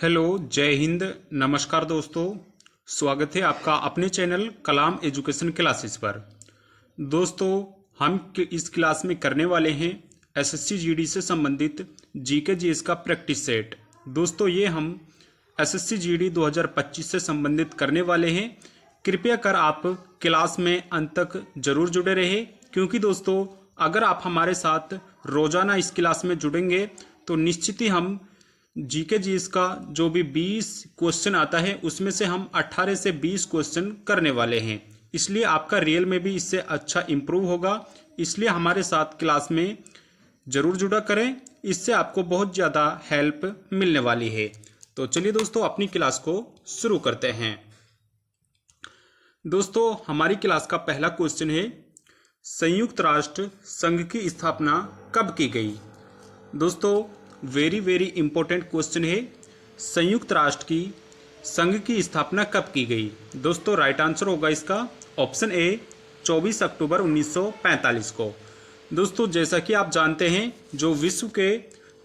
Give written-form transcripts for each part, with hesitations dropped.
Hello, जय हिंद, नमस्कार दोस्तों। स्वागत है आपका अपने चैनल कलाम एजुकेशन क्लासेस पर। दोस्तों, हम इस क्लास में करने वाले हैं एसएससी जीडी से संबंधित जीके जीएस का प्रैक्टिस सेट। दोस्तों, ये हम एसएससी जीडी 2025 से संबंधित करने वाले हैं। कृपया कर आप क्लास में अंत तक जरूर जुड़े रहे, क्योंकि दोस्तों अगर आप हमारे साथ रोजाना इस क्लास में जुड़ेंगे तो निश्चित ही हम जीके जीएस का जो भी 20 क्वेश्चन आता है उसमें से हम 18 से 20 क्वेश्चन करने वाले हैं। इसलिए आपका रियल में भी इससे अच्छा इम्प्रूव होगा। इसलिए हमारे साथ क्लास में जरूर जुड़ा करें, इससे आपको बहुत ज़्यादा हेल्प मिलने वाली है। तो चलिए दोस्तों, अपनी क्लास को शुरू करते हैं। दोस्तों, हमारी क्लास का पहला क्वेश्चन है, संयुक्त राष्ट्र संघ की स्थापना कब की गई। दोस्तों, वेरी इंपॉर्टेंट क्वेश्चन है। संयुक्त राष्ट्र की संघ की स्थापना कब की गई। दोस्तों, राइट आंसर होगा इसका ऑप्शन ए 24 अक्टूबर 1945 को। दोस्तों, जैसा कि आप जानते हैं, जो विश्व के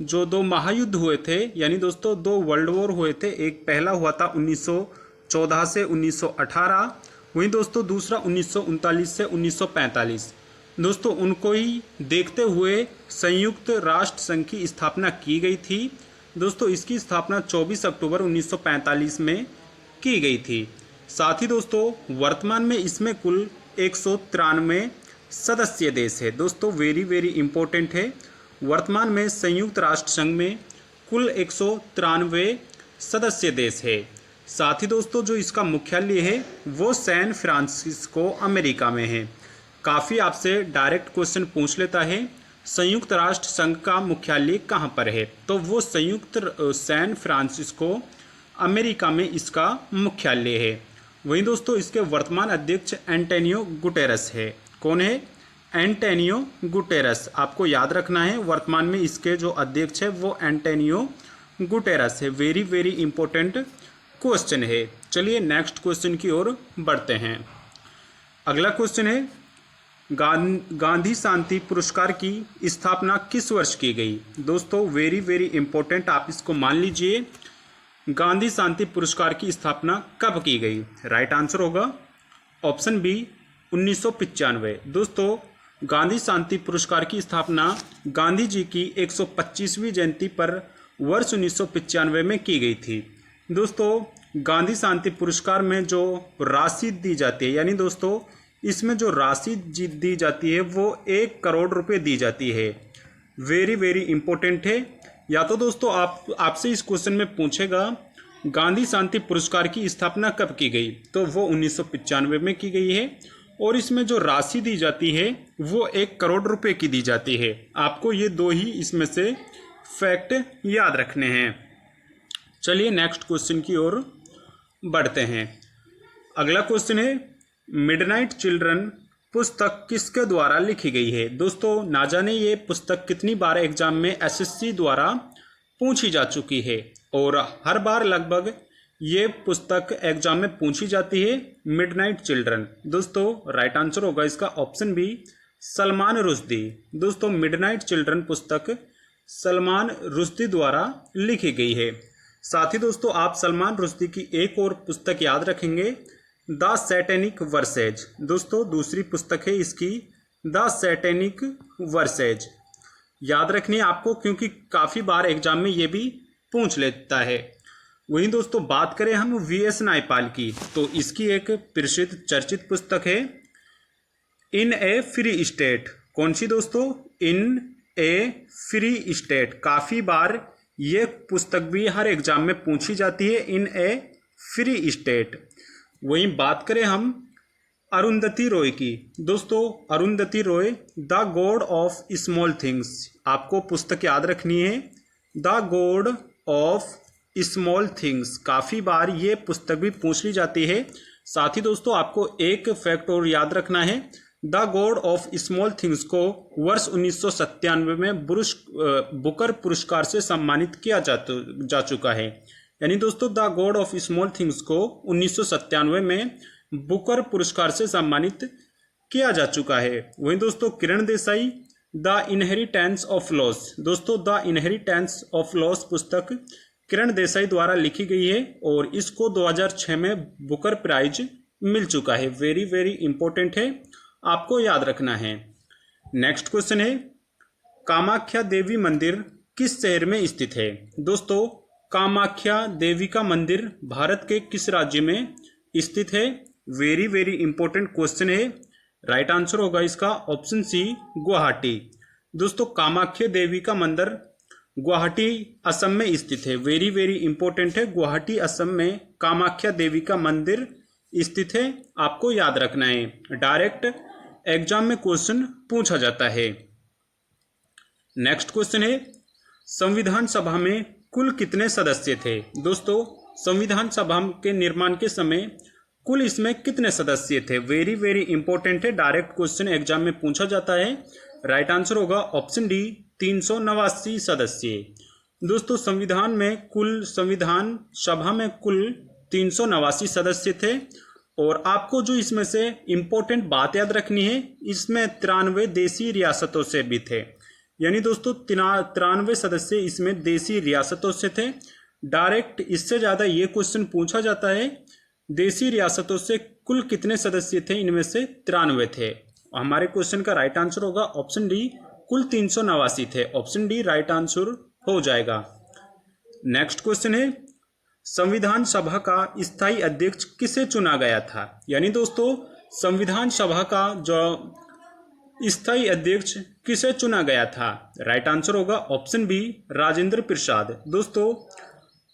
जो दो महायुद्ध हुए थे, यानी दोस्तों दो वर्ल्ड वॉर हुए थे। एक पहला हुआ था 1914 से 1918, वहीं दोस्तों दूसरा 1939 से 1945। दोस्तों, उनको ही देखते हुए संयुक्त राष्ट्र संघ की स्थापना की गई थी। दोस्तों, इसकी स्थापना 24 अक्टूबर 1945 में की गई थी। साथ ही दोस्तों वर्तमान में इसमें कुल 193 सदस्य देश है। दोस्तों, वेरी इंपॉर्टेंट है। वर्तमान में संयुक्त राष्ट्र संघ में कुल 193 सदस्य देश है। साथ ही दोस्तों जो इसका मुख्यालय है वो सैन फ्रांसिस्को अमेरिका में है। काफ़ी आपसे डायरेक्ट क्वेश्चन पूछ लेता है, संयुक्त राष्ट्र संघ का मुख्यालय कहाँ पर है, तो वो सैन फ्रांसिस्को अमेरिका में इसका मुख्यालय है। वहीं दोस्तों इसके वर्तमान अध्यक्ष एंटोनियो गुटेरस है। कौन है? Antonio Guterres. आपको याद रखना है, वर्तमान में इसके जो अध्यक्ष है वो एंटोनियो गुटेरस है। वेरी इंपॉर्टेंट क्वेश्चन है। चलिए नेक्स्ट क्वेश्चन की ओर बढ़ते हैं। अगला क्वेश्चन है, गांधी शांति पुरस्कार की स्थापना किस वर्ष की गई। दोस्तों वेरी इंपॉर्टेंट, आप इसको मान लीजिए। गांधी शांति पुरस्कार की स्थापना कब की गई। राइट आंसर होगा ऑप्शन बी 1995। दोस्तों, गांधी शांति पुरस्कार की स्थापना गांधी जी की 125वीं जयंती पर वर्ष 1995 में की गई थी। दोस्तों, गांधी शांति पुरस्कार में जो राशि दी जाती है, यानी दोस्तों इसमें जो राशि दी जाती है वो 1 करोड़ रुपए दी जाती है। वेरी इंपॉर्टेंट है। या तो दोस्तों आपसे इस क्वेश्चन में पूछेगा गांधी शांति पुरस्कार की स्थापना कब की गई, तो वो 1995 में की गई है। और इसमें जो राशि दी जाती है वो 1 करोड़ रुपए की दी जाती है। आपको ये दो ही इसमें से फैक्ट याद रखने हैं। चलिए नेक्स्ट क्वेश्चन की ओर बढ़ते हैं। अगला क्वेश्चन है, मिडनाइट चिल्ड्रन पुस्तक किसके द्वारा लिखी गई है। दोस्तों, ना जाने ये पुस्तक कितनी बार एग्जाम में एसएससी द्वारा पूछी जा चुकी है, और हर बार लगभग ये पुस्तक एग्जाम में पूछी जाती है, मिडनाइट चिल्ड्रन। दोस्तों राइट आंसर होगा इसका ऑप्शन बी सलमान रुश्दी। दोस्तों, मिडनाइट चिल्ड्रन पुस्तक सलमान रुश्दी द्वारा लिखी गई है। साथ ही दोस्तों आप सलमान रुश्दी की एक और पुस्तक याद रखेंगे, द सैटेनिक वर्सेज। दोस्तों दूसरी पुस्तक है इसकी, द सैटेनिक वर्सेज। याद रखनी है आपको, क्योंकि काफ़ी बार एग्जाम में ये भी पूछ लेता है। वहीं दोस्तों बात करें हम वीएस नायपाल की, तो इसकी एक प्रसिद्ध चर्चित पुस्तक है, इन ए फ्री स्टेट। कौन सी दोस्तों? इन ए फ्री स्टेट। काफ़ी बार ये पुस्तक भी हर एग्जाम में पूछी जाती है, इन ए फ्री स्टेट। वहीं बात करें हम अरुंधति रॉय की। दोस्तों Arundhati Roy, the God of small things. आपको पुस्तक याद रखनी है, the God of small things. काफ़ी बार ये पुस्तक भी पूछ ली जाती है। साथ ही दोस्तों आपको एक फैक्ट और याद रखना है, the God of small things को वर्ष 1997 में बुकर पुरस्कार से सम्मानित किया जा चुका है। यानी दोस्तों the God of small things को 1997 में बुकर पुरस्कार से सम्मानित किया जा चुका है। वहीं दोस्तों Kiran Desai, the inheritance of loss. दोस्तों द इनहेरिटेंस ऑफ लॉस पुस्तक किरण देसाई द्वारा लिखी गई है और इसको 2006 में बुकर प्राइज मिल चुका है। वेरी वेरी इंपॉर्टेंट है, आपको याद रखना है। नेक्स्ट क्वेश्चन है, कामाख्या देवी मंदिर किस शहर में स्थित है? दोस्तों, कामाख्या देवी का मंदिर भारत के किस राज्य में स्थित है? वेरी वेरी इंपॉर्टेंट क्वेश्चन है। राइट आंसर होगा इसका ऑप्शन सी, गुवाहाटी। दोस्तों, कामाख्या देवी का मंदिर गुवाहाटी असम में स्थित है। वेरी वेरी इंपॉर्टेंट है, गुवाहाटी असम में कामाख्या देवी का मंदिर स्थित है, आपको याद रखना है। डायरेक्ट एग्जाम में क्वेश्चन पूछा जाता है। नेक्स्ट क्वेश्चन है, संविधान सभा में कुल कितने सदस्य थे? दोस्तों, संविधान सभा के निर्माण के समय कुल इसमें कितने सदस्य थे? वेरी वेरी इंपॉर्टेंट है, डायरेक्ट क्वेश्चन एग्जाम में पूछा जाता है। राइट आंसर होगा ऑप्शन डी, 389 सदस्य। दोस्तों, संविधान सभा में कुल 389 सदस्य थे। और आपको जो इसमें से इंपॉर्टेंट बात याद रखनी है, इसमें 93 देशी रियासतों से भी थे। यानी दोस्तों 93 सदस्य इसमें देशी रियासतों से थे। डायरेक्ट इससे ज़्यादा ये क्वेश्चन पूछा जाता है, देशी रियासतों से कुल कितने सदस्य थे? इनमें से 93 थे। हमारे क्वेश्चन का राइट आंसर होगा ऑप्शन डी, कुल 389 थे। ऑप्शन डी राइट आंसर हो जाएगा। नेक्स्ट क्वेश्चन है, संविधान सभा का स्थायी अध्यक्ष किसे चुना गया था? यानी दोस्तों, संविधान सभा का जो स्थायी अध्यक्ष किसे चुना गया था? राइट आंसर होगा ऑप्शन बी, राजेंद्र प्रसाद। दोस्तों,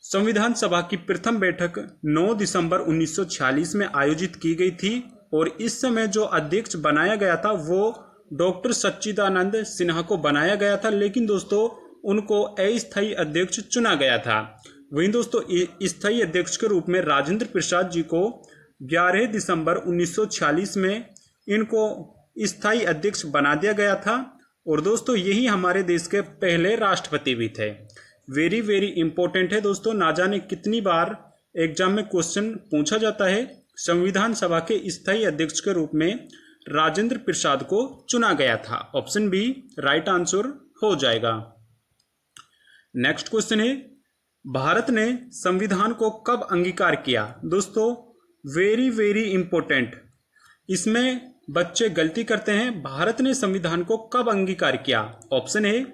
संविधान सभा की प्रथम बैठक 9 दिसंबर 1946 में आयोजित की गई थी और इस समय जो अध्यक्ष बनाया गया था वो डॉक्टर सच्चिदानंद सिन्हा को बनाया गया था, लेकिन दोस्तों उनको अस्थायी अध्यक्ष चुना गया था। वहीं दोस्तों स्थायी अध्यक्ष के रूप में राजेंद्र प्रसाद जी को 11 दिसंबर 1946 में इनको स्थायी अध्यक्ष बना दिया गया था। और दोस्तों यही हमारे देश के पहले राष्ट्रपति भी थे। वेरी वेरी इंपॉर्टेंट है दोस्तों, ना जाने कितनी बार एग्जाम में क्वेश्चन पूछा जाता है। संविधान सभा के स्थायी अध्यक्ष के रूप में राजेंद्र प्रसाद को चुना गया था। ऑप्शन बी राइट आंसर हो जाएगा। नेक्स्ट क्वेश्चन है, भारत ने संविधान को कब अंगीकार किया? दोस्तों वेरी वेरी इंपॉर्टेंट, इसमें बच्चे गलती करते हैं। भारत ने संविधान को कब अंगीकार किया? ऑप्शन ए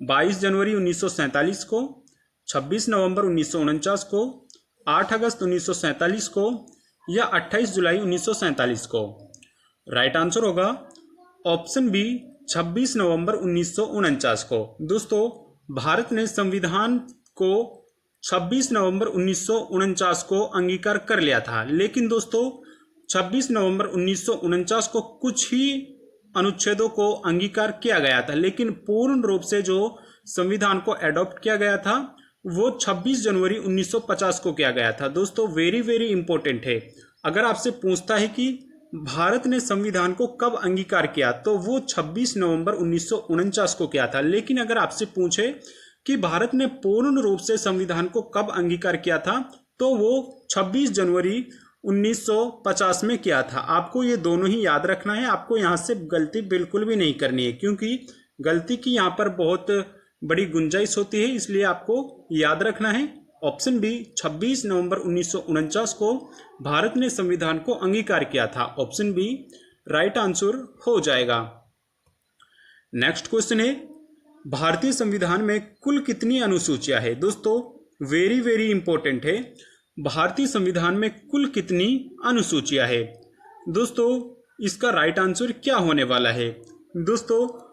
22 जनवरी 1947 को, 26 नवंबर 1949 को, 8 अगस्त 1947 को या 28 जुलाई 1947 को। राइट आंसर होगा ऑप्शन बी 26 नवंबर 1949 को। दोस्तों भारत ने संविधान को 26 नवंबर 1949 को अंगीकार कर लिया था, लेकिन दोस्तों 26 नवंबर 1949 को कुछ ही अनुच्छेदों को अंगीकार किया गया था, लेकिन पूर्ण रूप से जो संविधान को एडॉप्ट किया गया था वो 26 जनवरी 1950 को किया गया था। दोस्तों वेरी वेरी इंपॉर्टेंट है, अगर आपसे पूछता है कि भारत ने संविधान को कब अंगीकार किया तो वो 26 नवंबर 1949 को किया था। लेकिन अगर आपसे पूछे कि भारत ने पूर्ण रूप से संविधान को कब अंगीकार किया था तो वो 26 जनवरी 1950 में किया था। आपको ये दोनों ही याद रखना है, आपको यहाँ से गलती बिल्कुल भी नहीं करनी है, क्योंकि गलती की यहाँ पर बहुत बड़ी गुंजाइश होती है, इसलिए आपको याद रखना है। ऑप्शन बी 26 नवंबर 1949 को भारत ने संविधान को अंगीकार किया था। ऑप्शन बी राइट आंसर हो जाएगा। नेक्स्ट क्वेश्चन है, भारतीय संविधान में कुल कितनी अनुसूचियां है? दोस्तों वेरी वेरी इंपॉर्टेंट है, भारतीय संविधान में कुल कितनी अनुसूचियां है? दोस्तों इसका राइट आंसर क्या होने वाला है? दोस्तों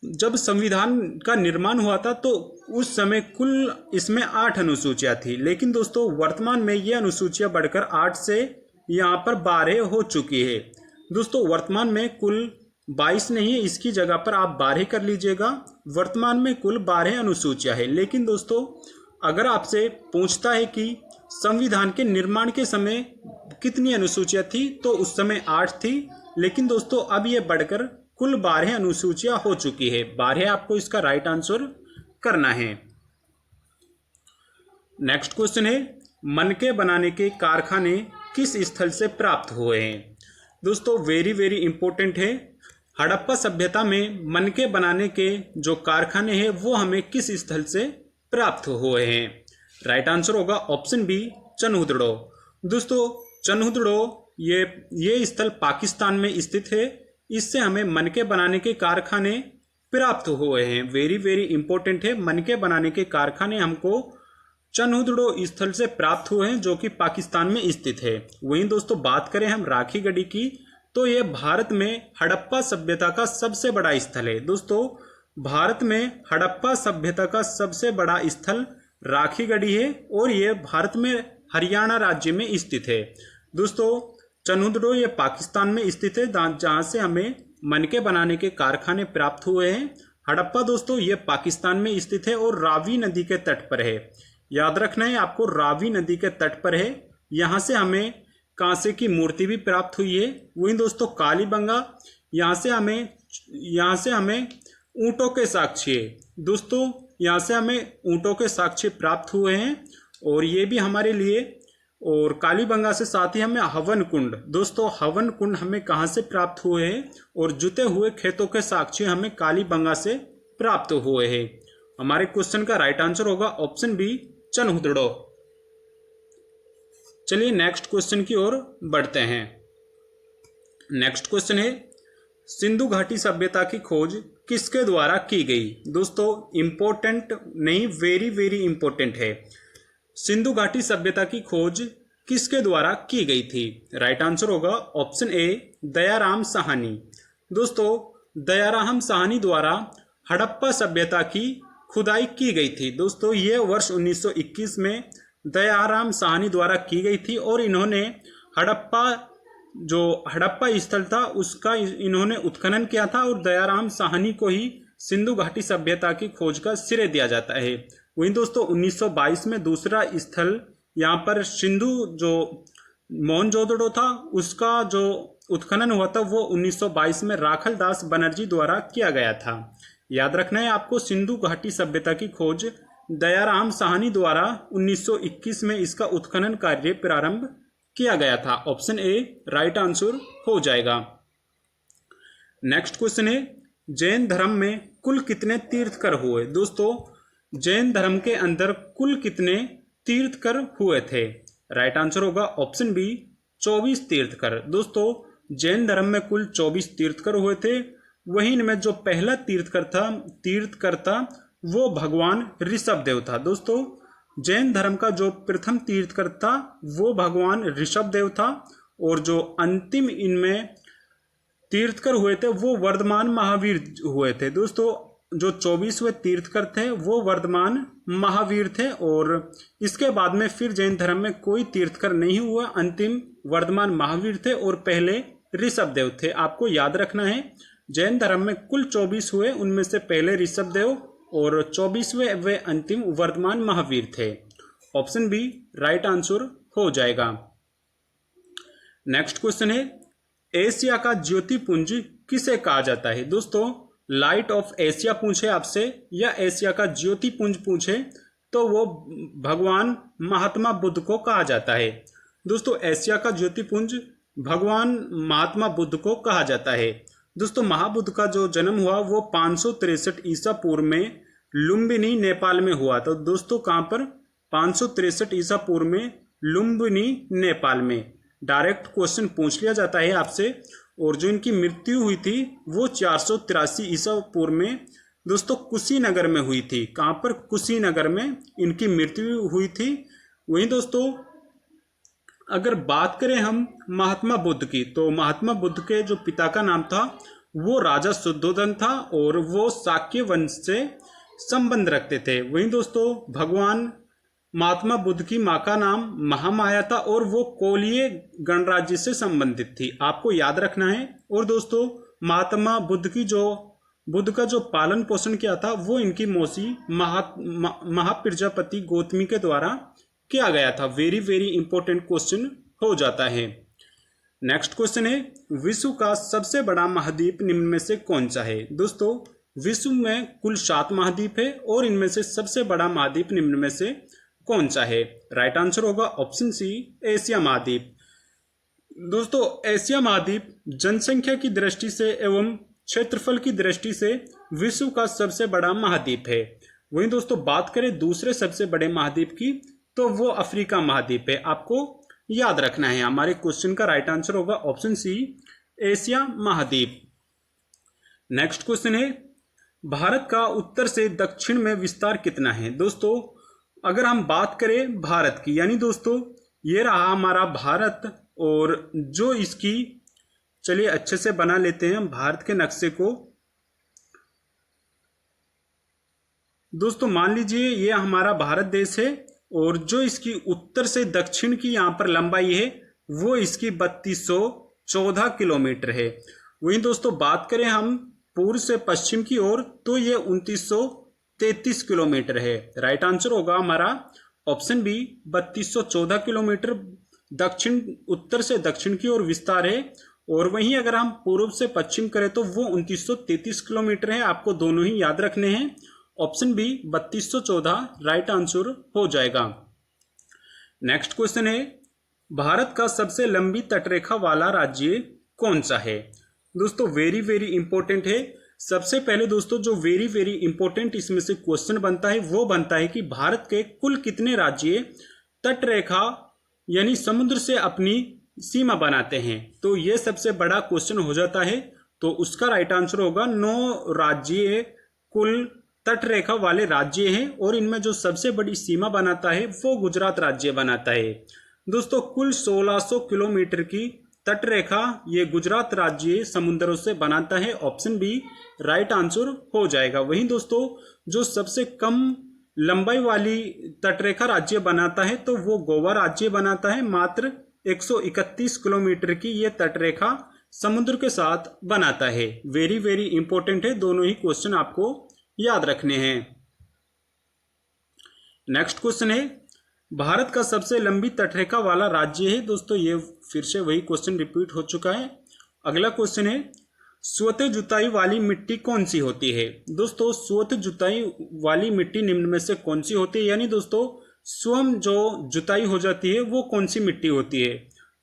जब संविधान का निर्माण हुआ था तो उस समय कुल इसमें 8 अनुसूचियां थी, लेकिन दोस्तों वर्तमान में ये अनुसूचियां बढ़कर 8 से यहाँ पर 12 हो चुकी है। दोस्तों वर्तमान में कुल 22 नहीं है, इसकी जगह पर आप 12 कर लीजिएगा। वर्तमान में कुल 12 अनुसूचियां है। लेकिन दोस्तों अगर आपसे पूछता है कि संविधान के निर्माण के समय कितनी अनुसूचियां थी तो उस समय 8 थी, लेकिन दोस्तों अब ये बढ़कर कुल 12 अनुसूचियां हो चुकी है। 12 आपको इसका राइट आंसर करना है। नेक्स्ट क्वेश्चन है, मनके बनाने के कारखाने किस स्थल से प्राप्त हुए हैं? दोस्तों वेरी वेरी इंपॉर्टेंट है, हड़प्पा सभ्यता में मनके बनाने के जो कारखाने हैं वो हमें किस स्थल से प्राप्त हुए हैं? राइट आंसर होगा ऑप्शन बी चनहुदड़ो। दोस्तों चनहुदड़ो ये स्थल पाकिस्तान में स्थित है। इससे हमें मनके बनाने के कारखाने प्राप्त हुए हैं। वेरी वेरी इंपॉर्टेंट है, मनके बनाने के कारखाने हमको चनहुदड़ो स्थल से प्राप्त हुए हैं जो कि पाकिस्तान में स्थित है। वहीं दोस्तों बात करें हम राखीगढ़ी की, तो यह भारत में हड़प्पा सभ्यता का सबसे बड़ा स्थल है। दोस्तों भारत में हड़प्पा सभ्यता का सबसे बड़ा स्थल राखीगढ़ी है और यह भारत में हरियाणा राज्य में स्थित है। दोस्तों चनहुदड़ो ये पाकिस्तान में स्थित है जहां से हमें मनके बनाने के कारखाने प्राप्त हुए हैं। हड़प्पा दोस्तों ये पाकिस्तान में स्थित है और रावी नदी के तट पर है। याद रखना है आपको, रावी नदी के तट पर है। यहाँ से हमें कांसे की मूर्ति भी प्राप्त हुई है। वहीं दोस्तों कालीबंगा, यहाँ से हमें ऊंटों के साक्ष्य, दोस्तों यहाँ से हमें ऊंटों के साक्ष्य प्राप्त हुए हैं और ये भी हमारे लिए, और कालीबंगा से साथ ही हमें हवन कुंड, दोस्तों हवन कुंड हमें कहाँ से प्राप्त हुए हैं और जुते हुए खेतों के साक्ष्य हमें कालीबंगा से प्राप्त हुए हैं। हमारे क्वेश्चन का राइट आंसर होगा ऑप्शन बी चनहुदड़ो। चलिए नेक्स्ट क्वेश्चन की ओर बढ़ते हैं। नेक्स्ट क्वेश्चन है सिंधु घाटी सभ्यता की खोज किसके द्वारा की गई। दोस्तों इंपॉर्टेंट नहीं, वेरी वेरी इंपॉर्टेंट है। सिंधु घाटी सभ्यता की खोज किसके द्वारा की गई थी। राइट आंसर होगा ऑप्शन ए दयाराम साहनी। दोस्तों दयाराम साहनी द्वारा हड़प्पा सभ्यता की खुदाई की गई थी। दोस्तों ये वर्ष 1921 में दयाराम साहनी द्वारा की गई थी और इन्होंने हड़प्पा स्थल था उसका इन्होंने उत्खनन किया था और दयाराम साहनी को ही सिंधु घाटी सभ्यता की खोज का श्रेय दिया जाता है। वहीं दोस्तों 1922 में दूसरा स्थल यहाँ पर सिंधु जो मोहनजोदड़ो था उसका जो उत्खनन हुआ था वो 1922 में राखल दास बनर्जी द्वारा किया गया था। याद रखना है आपको, सिंधु घाटी सभ्यता की खोज दयाराम साहनी द्वारा 1921 में इसका उत्खनन कार्य प्रारंभ किया गया था। ऑप्शन ए राइट आंसर हो जाएगा। नेक्स्ट क्वेश्चन है जैन धर्म में कुल कितने तीर्थकर हुए। दोस्तों जैन धर्म के अंदर कुल कितने तीर्थकर हुए थे। राइट आंसर होगा ऑप्शन बी 24 तीर्थकर। दोस्तों जैन धर्म में कुल 24 तीर्थकर हुए थे। वहीं इनमें जो पहला तीर्थकर था वो भगवान ऋषभदेव था। दोस्तों जैन धर्म का जो प्रथम तीर्थकर था वो भगवान ऋषभदेव था और जो अंतिम इनमें तीर्थकर हुए थे वो वर्धमान महावीर हुए थे। दोस्तों जो 24वें तीर्थकर थे वो वर्धमान महावीर थे और इसके बाद में फिर जैन धर्म में कोई तीर्थकर नहीं हुआ। अंतिम वर्धमान महावीर थे और पहले ऋषभदेव थे। आपको याद रखना है जैन धर्म में कुल 24 हुए, उनमें से पहले ऋषभदेव और 24वें वे अंतिम वर्धमान महावीर थे। ऑप्शन बी राइट आंसर हो जाएगा। नेक्स्ट क्वेश्चन है एशिया का ज्योतिपुंज किसे कहा जाता है। दोस्तों लाइट ऑफ एशिया पूछे आपसे या एशिया का ज्योतिपुंज पूछे तो वो भगवान महात्मा बुद्ध को कहा जाता है। दोस्तों एशिया का ज्योतिपुंज भगवान महात्मा बुद्ध को कहा जाता है। दोस्तों महाबुद्ध का जो जन्म हुआ वो 563 ईसा पूर्व में लुम्बिनी नेपाल में हुआ। तो दोस्तों कहाँ पर, 563 ईसा पूर्व में लुम्बिनी नेपाल में। डायरेक्ट क्वेश्चन पूछ लिया जाता है आपसे। और जो इनकी मृत्यु हुई थी वो 483 ईसा पूर्व में दोस्तों कुशीनगर में हुई थी। कहाँ पर, कुशीनगर में इनकी मृत्यु हुई थी। वहीं दोस्तों अगर बात करें हम महात्मा बुद्ध की तो महात्मा बुद्ध के जो पिता का नाम था वो राजा शुद्धोधन था और वो शाक्य वंश से संबंध रखते थे। वहीं दोस्तों भगवान महात्मा बुद्ध की माँ का नाम महामाया था और वो कोलिय गणराज्य से संबंधित थी। आपको याद रखना है। और दोस्तों महात्मा बुद्ध का जो पालन पोषण किया था वो इनकी मौसी महाप्रजापति गौतमी के द्वारा किया गया था। वेरी वेरी इंपॉर्टेंट क्वेश्चन हो जाता है। नेक्स्ट क्वेश्चन है विश्व का सबसे बड़ा महाद्वीप निम्न में से कौन सा है। दोस्तों विश्व में कुल 7 महाद्वीप है और इनमें से सबसे बड़ा महाद्वीप निम्न में से कौन सा है। राइट आंसर होगा ऑप्शन सी एशिया महाद्वीप। दोस्तों एशिया महाद्वीप जनसंख्या की दृष्टि से एवं क्षेत्रफल की दृष्टि से विश्व का सबसे बड़ा महाद्वीप है। वहीं दोस्तों बात करें दूसरे सबसे बड़े महाद्वीप की, तो वो अफ्रीका महाद्वीप है। आपको याद रखना है, हमारे क्वेश्चन का राइट आंसर होगा ऑप्शन सी, एशिया महाद्वीप। नेक्स्ट क्वेश्चन है, भारत का उत्तर से दक्षिण में विस्तार कितना है। दोस्तों अगर हम बात करें भारत की, यानी दोस्तों ये रहा हमारा भारत, और जो इसकी, चलिए अच्छे से बना लेते हैं भारत के नक्शे को। दोस्तों मान लीजिए ये हमारा भारत देश है, और जो इसकी उत्तर से दक्षिण की यहाँ पर लंबाई है वो इसकी 3214 किलोमीटर है। वहीं दोस्तों बात करें हम पूर्व से पश्चिम की ओर, तो ये 2933 किलोमीटर है। राइट आंसर होगा हमारा ऑप्शन बी, 3214 किलोमीटर दक्षिण, उत्तर से दक्षिण की ओर विस्तार है। और वहीं अगर हम पूर्व से पश्चिम करें तो वो 2933 किलोमीटर है। आपको दोनों ही याद रखने हैं। ऑप्शन बी 3214 राइट आंसर हो जाएगा। नेक्स्ट क्वेश्चन है, भारत का सबसे लंबी तटरेखा वाला राज्य कौन सा है। दोस्तों वेरी वेरी इंपॉर्टेंट है। सबसे पहले दोस्तों जो वेरी वेरी इंपॉर्टेंट इसमें से क्वेश्चन बनता है वो बनता है कि भारत के कुल कितने राज्य तटरेखा यानी समुद्र से अपनी सीमा बनाते हैं। तो ये सबसे बड़ा क्वेश्चन हो जाता है। तो उसका राइट आंसर होगा 9 राज्य कुल तटरेखा वाले राज्य हैं, और इनमें जो सबसे बड़ी सीमा बनाता है वो गुजरात राज्य बनाता है। दोस्तों कुल 1600 किलोमीटर की तटरेखा ये गुजरात राज्य समुद्रों से बनाता है। ऑप्शन बी राइट आंसर हो जाएगा। वहीं दोस्तों जो सबसे कम लंबाई वाली तटरेखा राज्य बनाता है तो वो गोवा राज्य बनाता है। मात्र 131 किलोमीटर की ये तटरेखा समुद्र के साथ बनाता है। वेरी वेरी इंपॉर्टेंट है, दोनों ही क्वेश्चन आपको याद रखने हैं। नेक्स्ट क्वेश्चन है, भारत का सबसे लंबी तटरेखा वाला राज्य है। दोस्तों ये फिर से वही क्वेश्चन रिपीट हो चुका है। अगला क्वेश्चन है, स्वतः जुताई वाली मिट्टी कौन सी होती है। दोस्तों स्वतः जुताई वाली मिट्टी निम्न में से कौन सी होती है, यानी दोस्तों स्वयं जो जुताई हो जाती है वो कौन सी मिट्टी होती है।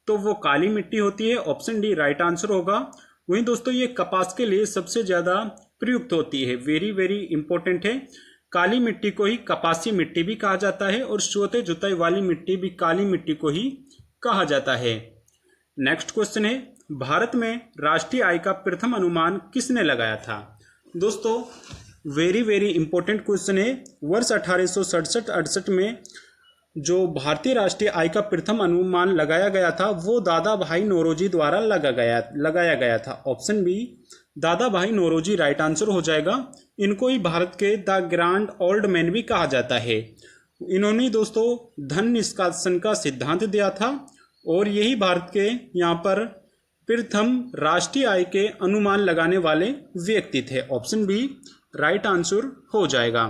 तो वो काली मिट्टी होती है। ऑप्शन डी राइट आंसर होगा। वहीं दोस्तों ये कपास के लिए सबसे ज्यादा प्रयुक्त होती है। वेरी वेरी इंपॉर्टेंट है। काली मिट्टी को ही कपासी मिट्टी भी कहा जाता है, और स्वतः जुताई वाली मिट्टी भी काली मिट्टी को ही कहा जाता है। नेक्स्ट क्वेश्चन है, भारत में राष्ट्रीय आय का प्रथम अनुमान किसने लगाया था। दोस्तों वेरी वेरी इंपॉर्टेंट क्वेश्चन है। वर्ष 1867-68 में जो भारतीय राष्ट्रीय आय का प्रथम अनुमान लगाया गया था वो दादा भाई नौरोजी द्वारा लगाया गया था। ऑप्शन बी दादा भाई नौरोजी राइट आंसर हो जाएगा। इनको ही भारत के द ग्रैंड ओल्ड मैन भी कहा जाता है। इन्होंने दोस्तों धन निष्कासन का सिद्धांत दिया था, और यही भारत के यहाँ पर प्रथम राष्ट्रीय आय के अनुमान लगाने वाले व्यक्ति थे। ऑप्शन बी राइट आंसर हो जाएगा।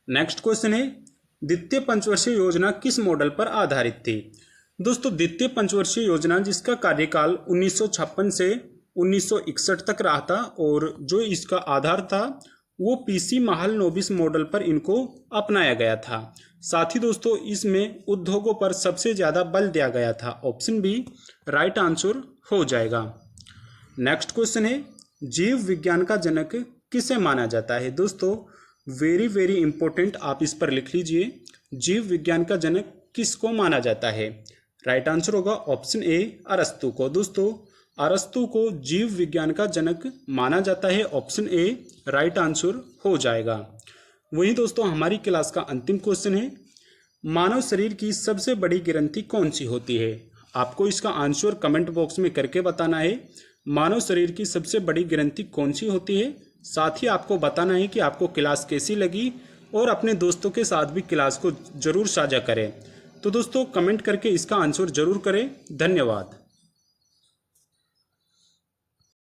नेक्स्ट क्वेश्चन है, द्वितीय पंचवर्षीय योजना किस मॉडल पर आधारित थी। दोस्तों द्वितीय पंचवर्षीय योजना जिसका कार्यकाल 1956 से 1961 तक रहा था, और जो इसका आधार था वो पीसी महालनोबिस मॉडल पर इनको अपनाया गया था। साथ ही दोस्तों इसमें उद्योगों पर सबसे ज्यादा बल दिया गया था। ऑप्शन बी राइट आंसर हो जाएगा। नेक्स्ट क्वेश्चन है, जीव विज्ञान का जनक किसे माना जाता है। दोस्तों वेरी वेरी इंपॉर्टेंट, आप इस पर लिख लीजिए, जीव विज्ञान का जनक किसको माना जाता है। राइट आंसर होगा ऑप्शन ए अरस्तु को। दोस्तों अरस्तु को जीव विज्ञान का जनक माना जाता है। ऑप्शन ए राइट आंसर हो जाएगा। वहीं दोस्तों हमारी क्लास का अंतिम क्वेश्चन है, मानव शरीर की सबसे बड़ी ग्रंथि कौन सी होती है। आपको इसका आंसर कमेंट बॉक्स में करके बताना है। मानव शरीर की सबसे बड़ी ग्रंथि कौन सी होती है। साथ ही आपको बताना है कि आपको क्लास कैसी लगी, और अपने दोस्तों के साथ भी क्लास को जरूर साझा करें। तो दोस्तों कमेंट करके इसका आंसर जरूर करें। धन्यवाद।